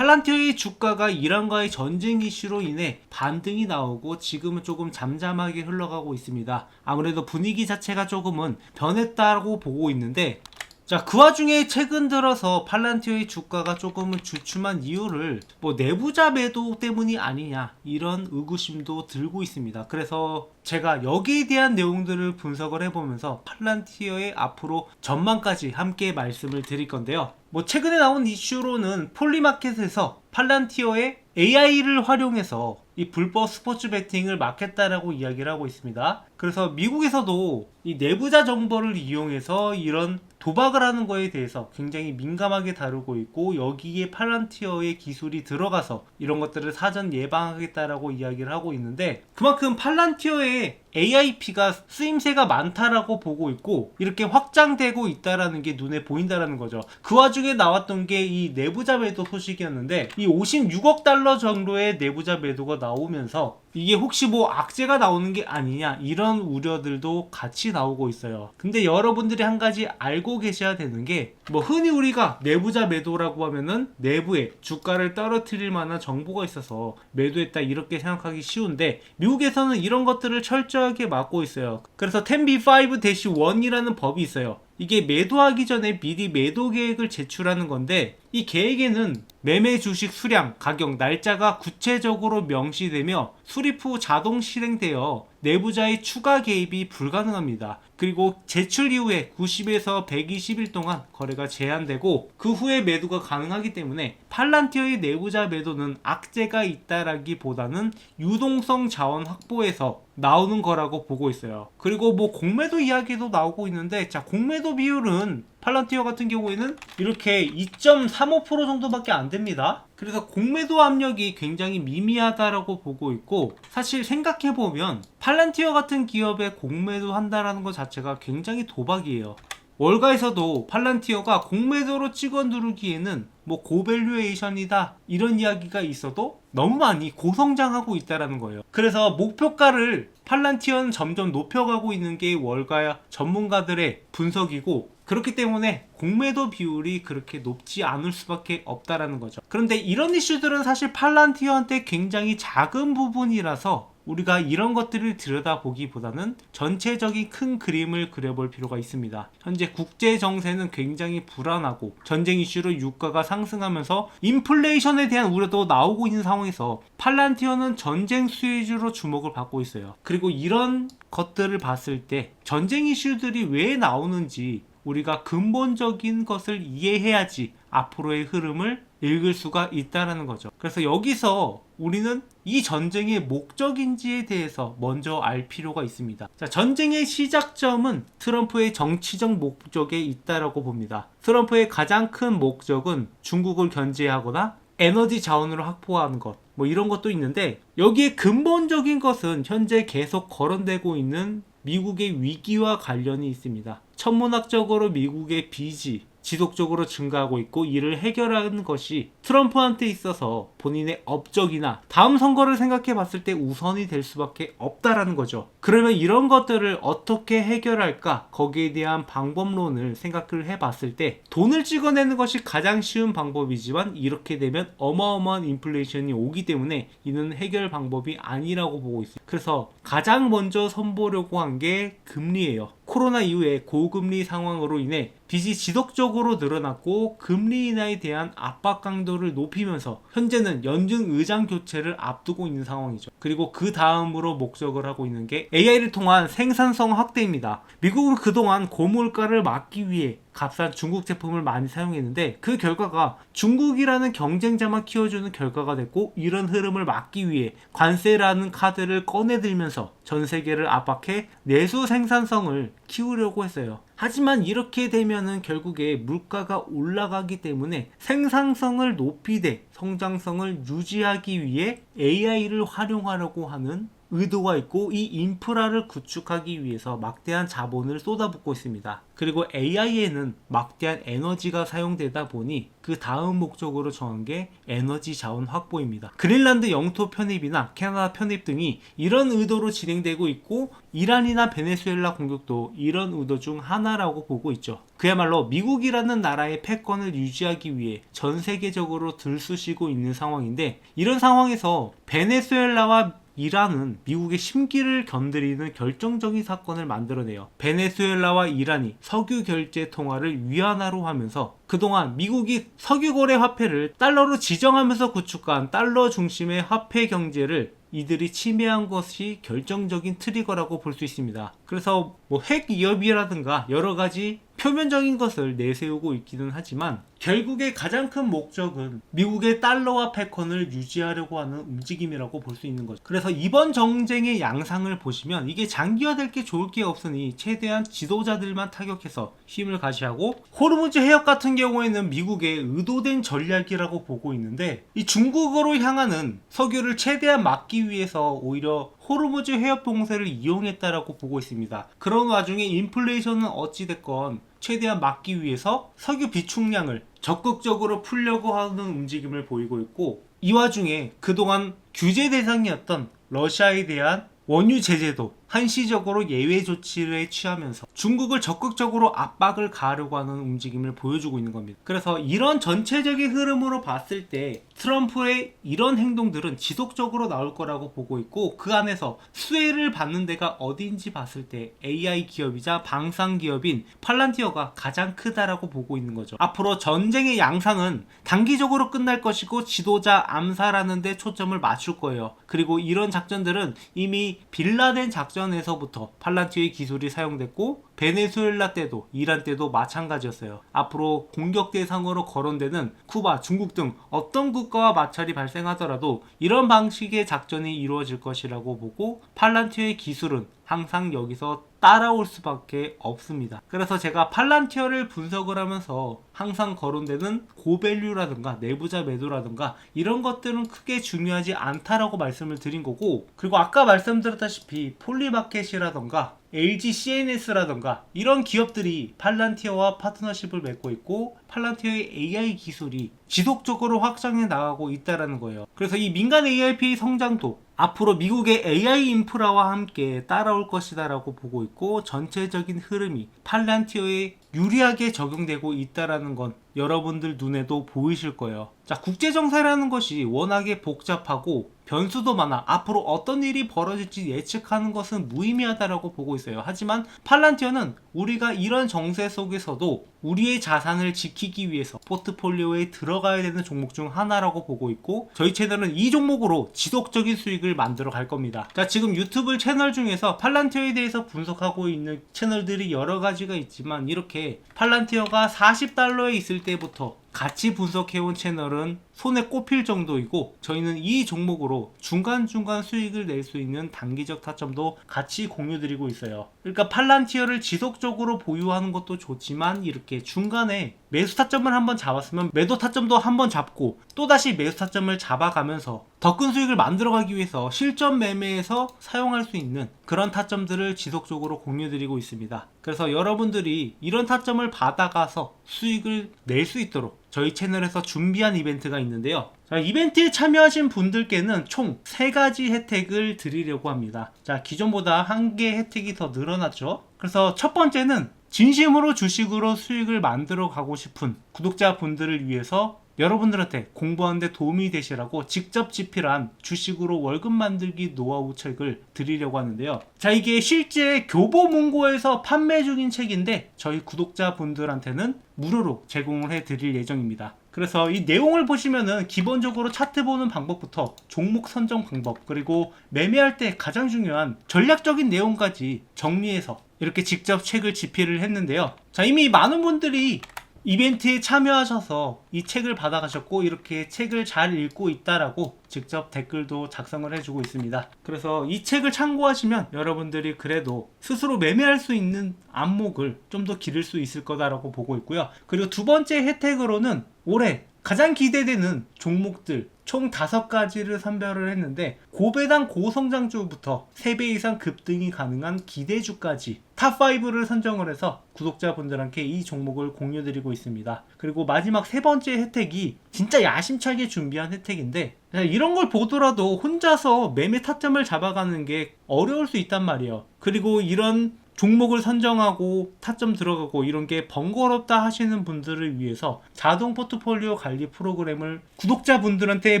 팔란티어의 주가가 이란과의 전쟁 이슈로 인해 반등이 나오고 지금은 조금 잠잠하게 흘러가고 있습니다. 아무래도 분위기 자체가 조금은 변했다고 보고 있는데, 자, 그 와중에 최근 들어서 팔란티어의 주가가 조금은 주춤한 이유를 내부자 매도 때문이 아니냐, 이런 의구심도 들고 있습니다. 그래서 제가 여기에 대한 내용들을 분석을 해보면서 팔란티어의 앞으로 전망까지 함께 말씀을 드릴 건데요. 최근에 나온 이슈로는 폴리마켓에서 팔란티어의 AI를 활용해서 이 불법 스포츠 베팅을 막겠다라고 이야기를 하고 있습니다. 그래서 미국에서도 이 내부자 정보를 이용해서 이런 도박을 하는 거에 대해서 굉장히 민감하게 다루고 있고, 여기에 팔란티어의 기술이 들어가서 이런 것들을 사전 예방하겠다라고 이야기를 하고 있는데, 그만큼 팔란티어의 AIP가 쓰임새가 많다라고 보고 있고 이렇게 확장되고 있다라는 게 눈에 보인다라는 거죠. 그 와중에 나왔던 게 이 내부자 매도 소식이었는데, 이 56억 달러 정도의 내부자 매도가 나오면서 이게 혹시 악재가 나오는 게 아니냐, 이런 우려들도 같이 나오고 있어요. 근데 여러분들이 한 가지 알고 계셔야 되는 게, 흔히 우리가 내부자 매도라고 하면은 내부에 주가를 떨어뜨릴 만한 정보가 있어서 매도했다, 이렇게 생각하기 쉬운데, 미국에서는 이런 것들을 철저하게 막고 있어요. 그래서 10b5-1이라는 법이 있어요. 이게 매도하기 전에 미리 매도 계획을 제출하는 건데, 이 계획에는 매매 주식 수량, 가격, 날짜가 구체적으로 명시되며 수립 후 자동 실행되어 내부자의 추가 개입이 불가능합니다. 그리고 제출 이후에 90에서 120일 동안 거래가 제한되고 그 후에 매도가 가능하기 때문에 팔란티어의 내부자 매도는 악재가 있다라기보다는 유동성 자원 확보에서 나오는 거라고 보고 있어요. 그리고 공매도 이야기도 나오고 있는데, 자, 공매도 비율은 팔란티어 같은 경우에는 이렇게 2.35% 정도밖에 안 됩니다. 그래서 공매도 압력이 굉장히 미미하다라고 보고 있고, 사실 생각해보면 팔란티어 같은 기업에 공매도 한다라는 것 자체가 굉장히 도박이에요. 월가에서도 팔란티어가 공매도로 찍어 누르기에는 고밸류에이션이다, 이런 이야기가 있어도 너무 많이 고성장하고 있다라는 거예요. 그래서 목표가를 팔란티어는 점점 높여가고 있는 게 월가 전문가들의 분석이고, 그렇기 때문에 공매도 비율이 그렇게 높지 않을 수밖에 없다라는 거죠. 그런데 이런 이슈들은 사실 팔란티어한테 굉장히 작은 부분이라서 우리가 이런 것들을 들여다보기보다는 전체적인 큰 그림을 그려볼 필요가 있습니다. 현재 국제 정세는 굉장히 불안하고 전쟁 이슈로 유가가 상승하면서 인플레이션에 대한 우려도 나오고 있는 상황에서 팔란티어는 전쟁 수혜주로 주목을 받고 있어요. 그리고 이런 것들을 봤을 때 전쟁 이슈들이 왜 나오는지 우리가 근본적인 것을 이해해야지 앞으로의 흐름을 읽을 수가 있다는 거죠. 그래서 여기서 우리는 이 전쟁의 목적인지에 대해서 먼저 알 필요가 있습니다. 자, 전쟁의 시작점은 트럼프의 정치적 목적에 있다라고 봅니다. 트럼프의 가장 큰 목적은 중국을 견제하거나 에너지 자원으로 확보하는 것, 이런 것도 있는데, 여기에 근본적인 것은 현재 계속 거론되고 있는 미국의 위기와 관련이 있습니다. 천문학적으로 미국의 빚이 지속적으로 증가하고 있고, 이를 해결하는 것이 트럼프한테 있어서 본인의 업적이나 다음 선거를 생각해 봤을 때 우선이 될 수밖에 없다라는 거죠. 그러면 이런 것들을 어떻게 해결할까? 거기에 대한 방법론을 생각을 해 봤을 때 돈을 찍어내는 것이 가장 쉬운 방법이지만, 이렇게 되면 어마어마한 인플레이션이 오기 때문에 이는 해결 방법이 아니라고 보고 있어요. 그래서 가장 먼저 선보려고 한 게 금리예요. 코로나 이후에 고금리 상황으로 인해 빚이 지속적으로 늘어났고 금리 인하에 대한 압박 강도를 높이면서 현재는 연준 의장 교체를 앞두고 있는 상황이죠. 그리고 그 다음으로 목적을 하고 있는 게 AI를 통한 생산성 확대입니다. 미국은 그동안 고물가를 막기 위해 값싼 중국 제품을 많이 사용했는데, 그 결과가 중국이라는 경쟁자만 키워주는 결과가 됐고, 이런 흐름을 막기 위해 관세라는 카드를 꺼내들면서 전 세계를 압박해 내수 생산성을 키우려고 했어요. 하지만 이렇게 되면은 결국에 물가가 올라가기 때문에 생산성을 높이되 성장성을 유지하기 위해 AI를 활용하려고 하는 의도가 있고 이 인프라를 구축하기 위해서 막대한 자본을 쏟아붓고 있습니다. 그리고 AI에는 막대한 에너지가 사용되다 보니 그 다음 목적으로 정한 게 에너지 자원 확보입니다. 그린란드 영토 편입이나 캐나다 편입 등이 이런 의도로 진행되고 있고 이란이나 베네수엘라 공격도 이런 의도 중 하나라고 보고 있죠. 그야말로 미국이라는 나라의 패권을 유지하기 위해 전 세계적으로 들쑤시고 있는 상황인데, 이런 상황에서 베네수엘라와 이란은 미국의 심기를 건드리는 결정적인 사건을 만들어내요. 베네수엘라와 이란이 석유 결제 통화를 위안화로 하면서 그동안 미국이 석유 거래 화폐를 달러로 지정하면서 구축한 달러 중심의 화폐 경제를 이들이 침해한 것이 결정적인 트리거라고 볼 수 있습니다. 그래서 핵 위협이라든가 여러 가지 표면적인 것을 내세우고 있기는 하지만 결국에 가장 큰 목적은 미국의 달러와 패권을 유지하려고 하는 움직임이라고 볼 수 있는 거죠. 그래서 이번 정쟁의 양상을 보시면 이게 장기화될 게 좋을 게 없으니 최대한 지도자들만 타격해서 힘을 가시하고, 호르무즈 해협 같은 경우에는 미국의 의도된 전략이라고 보고 있는데, 이 중국으로 향하는 석유를 최대한 막기 위해서 오히려 호르무즈 해협 봉쇄를 이용했다라고 보고 있습니다. 그런 와중에 인플레이션은 어찌됐건 최대한 막기 위해서 석유 비축량을 적극적으로 풀려고 하는 움직임을 보이고 있고, 이 와중에 그동안 규제 대상이었던 러시아에 대한 원유 제재도 한시적으로 예외 조치를 취하면서 중국을 적극적으로 압박을 가하려고 하는 움직임을 보여주고 있는 겁니다. 그래서 이런 전체적인 흐름으로 봤을 때 트럼프의 이런 행동들은 지속적으로 나올 거라고 보고 있고, 그 안에서 수혜를 받는 데가 어디인지 봤을 때 AI 기업이자 방산 기업인 팔란티어가 가장 크다라고 보고 있는 거죠. 앞으로 전쟁의 양상은 단기적으로 끝날 것이고 지도자 암살하는 데 초점을 맞출 거예요. 그리고 이런 작전들은 이미 빌라덴 작전에서부터 팔란티어의 기술이 사용됐고, 베네수엘라 때도 이란 때도 마찬가지였어요. 앞으로 공격 대상으로 거론되는 쿠바, 중국 등 어떤 국가와 마찰이 발생하더라도 이런 방식의 작전이 이루어질 것이라고 보고, 팔란티어의 기술은 항상 여기서 따라올 수밖에 없습니다. 그래서 제가 팔란티어를 분석을 하면서 항상 거론되는 고밸류라든가 내부자 매도라든가 이런 것들은 크게 중요하지 않다라고 말씀을 드린 거고, 그리고 아까 말씀드렸다시피 폴리마켓이라든가 LG CNS라던가 이런 기업들이 팔란티어와 파트너십을 맺고 있고 팔란티어의 AI 기술이 지속적으로 확장해 나가고 있다는 거예요. 그래서 이 민간 AIP 성장도 앞으로 미국의 AI 인프라와 함께 따라올 것이다 라고 보고 있고, 전체적인 흐름이 팔란티어에 유리하게 적용되고 있다는 건 여러분들 눈에도 보이실 거예요. 자, 국제정세라는 것이 워낙에 복잡하고 변수도 많아 앞으로 어떤 일이 벌어질지 예측하는 것은 무의미하다라고 보고 있어요. 하지만 팔란티어는 우리가 이런 정세 속에서도 우리의 자산을 지키기 위해서 포트폴리오에 들어가야 되는 종목 중 하나라고 보고 있고, 저희 채널은 이 종목으로 지속적인 수익을 만들어 갈 겁니다. 자, 지금 유튜브 채널 중에서 팔란티어에 대해서 분석하고 있는 채널들이 여러 가지가 있지만, 이렇게 팔란티어가 $40에 있을 때부터 같이 분석해온 채널은 손에 꼽힐 정도이고, 저희는 이 종목으로 중간중간 수익을 낼 수 있는 단기적 타점도 같이 공유드리고 있어요. 그러니까 팔란티어를 지속적으로 보유하는 것도 좋지만, 이렇게 중간에 매수 타점을 한번 잡았으면 매도 타점도 한번 잡고 또다시 매수 타점을 잡아가면서 더 큰 수익을 만들어가기 위해서 실전 매매에서 사용할 수 있는 그런 타점들을 지속적으로 공유드리고 있습니다. 그래서 여러분들이 이런 타점을 받아가서 수익을 낼 수 있도록 저희 채널에서 준비한 이벤트가 있는데요. 자, 이벤트에 참여하신 분들께는 총 3가지 혜택을 드리려고 합니다. 자, 기존보다 1개 혜택이 더 늘어났죠. 그래서 첫 번째는 진심으로 주식으로 수익을 만들어 가고 싶은 구독자분들을 위해서 여러분들한테 공부하는데 도움이 되시라고 직접 집필한 주식으로 월급 만들기 노하우 책을 드리려고 하는데요. 자, 이게 실제 교보문고에서 판매 중인 책인데 저희 구독자분들한테는 무료로 제공을 해드릴 예정입니다. 그래서 이 내용을 보시면은 기본적으로 차트 보는 방법부터 종목 선정 방법, 그리고 매매할 때 가장 중요한 전략적인 내용까지 정리해서 이렇게 직접 책을 집필을 했는데요. 자, 이미 많은 분들이 이벤트에 참여하셔서 이 책을 받아가셨고 이렇게 책을 잘 읽고 있다라고 직접 댓글도 작성을 해주고 있습니다. 그래서 이 책을 참고하시면 여러분들이 그래도 스스로 매매할 수 있는 안목을 좀 더 기를 수 있을 거다라고 보고 있고요. 그리고 두 번째 혜택으로는 올해 가장 기대되는 종목들 총 5가지를 선별을 했는데 고배당 고성장주부터 3배 이상 급등이 가능한 기대주까지 탑5를 선정을 해서 구독자분들한테 이 종목을 공유드리고 있습니다. 그리고 마지막 3번째 혜택이 진짜 야심차게 준비한 혜택인데 이런 걸 보더라도 혼자서 매매 타점을 잡아가는 게 어려울 수 있단 말이에요. 그리고 이런 종목을 선정하고 타점 들어가고 이런 게 번거롭다 하시는 분들을 위해서 자동 포트폴리오 관리 프로그램을 구독자분들한테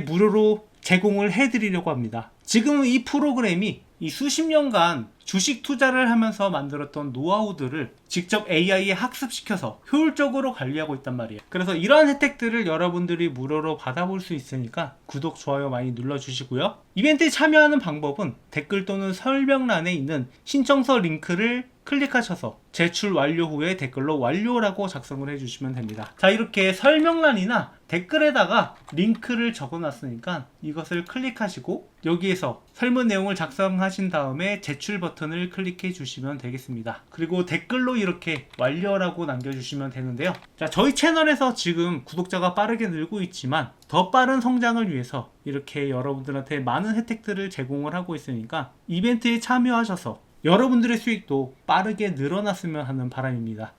무료로 제공을 해드리려고 합니다. 지금은 이 프로그램이 이 수십 년간 주식 투자를 하면서 만들었던 노하우들을 직접 AI에 학습시켜서 효율적으로 관리하고 있단 말이에요. 그래서 이러한 혜택들을 여러분들이 무료로 받아볼 수 있으니까 구독, 좋아요 많이 눌러주시고요. 이벤트에 참여하는 방법은 댓글 또는 설명란에 있는 신청서 링크를 클릭하셔서 제출 완료 후에 댓글로 완료라고 작성을 해주시면 됩니다. 자, 이렇게 설명란이나 댓글에다가 링크를 적어놨으니까 이것을 클릭하시고 여기에서 설문 내용을 작성하신 다음에 제출 버튼을 클릭해 주시면 되겠습니다. 그리고 댓글로 이렇게 완료라고 남겨주시면 되는데요. 자, 저희 채널에서 지금 구독자가 빠르게 늘고 있지만 더 빠른 성장을 위해서 이렇게 여러분들한테 많은 혜택들을 제공을 하고 있으니까 이벤트에 참여하셔서 여러분들의 수익도 빠르게 늘어났으면 하는 바람입니다.